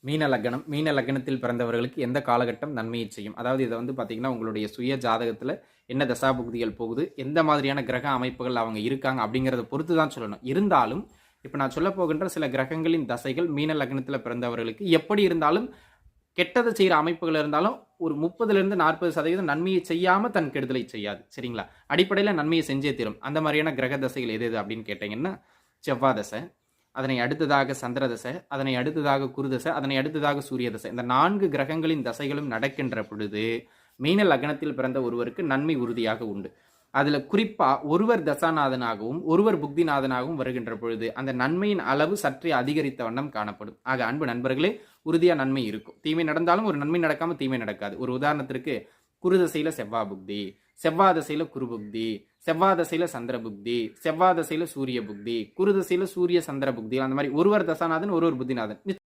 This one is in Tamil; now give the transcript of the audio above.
மீன லக்னம் மீன லக்னத்தில் பிறந்தவர்களுக்கு எந்த காலகட்டம் நன்மையை செய்யும்? அதாவது இதை பார்த்தீங்கன்னா உங்களுடைய சுய ஜாதகத்தில் என்ன தசாபுக்திகள் போகுது, எந்த மாதிரியான கிரக அமைப்புகள் அவங்க இருக்காங்க அப்படிங்கிறத பொறுத்து தான் சொல்லணும். இருந்தாலும் இப்போ நான் சொல்ல போகின்ற சில கிரகங்களின் தசைகள் மீன லக்னத்தில் பிறந்தவர்களுக்கு எப்படி இருந்தாலும் கெட்டதை செய்கிற அமைப்புகள் இருந்தாலும் ஒரு 30-40% நன்மையை செய்யாமல் தன் கெடுதலை செய்யாது. சரிங்களா? அடிப்படையில் நன்மையை செஞ்சே தீரும். அந்த மாதிரியான கிரக தசைகள் எது எது அப்படின்னு கேட்டிங்கன்னா செவ்வாய் தசை, அதனை அடுத்ததாக சந்திர தசை, அதனை அடுத்ததாக குரு தசை, அதனை அடுத்ததாக சூரிய தசை. இந்த 4 கிரகங்களின் தசைகளும் நடக்கின்ற பொழுது மீன லக்னத்தில் பிறந்த ஒருவருக்கு நன்மை உறுதியாக உண்டு. அதில் குறிப்பாக ஒருவர் தசாநாதனாகவும் ஒருவர் புக்திநாதனாகவும் வருகின்ற பொழுது அந்த நன்மையின் அளவு சற்றே அதிகரித்த வண்ணம் காணப்படும். ஆக அன்பு நண்பர்களே, உறுதியாக நன்மை இருக்கும். தீமை நடந்தாலும் ஒரு நன்மை நடக்காமல் தீமை நடக்காது. ஒரு உதாரணத்திற்கு குரு தசையில் செவ்வாய் புக்தி, செவ்வாய் தசையில் குரு புக்தி, செவ்வாய் தசையில் சந்திர புக்தி, செவ்வாய் தசையில் சூரிய புக்தி, குரு தசையில் சூரிய சந்திர புக்தி, அந்த மாதிரி ஒருவர் தசாநாதன் ஒருவர் புத்திநாதன்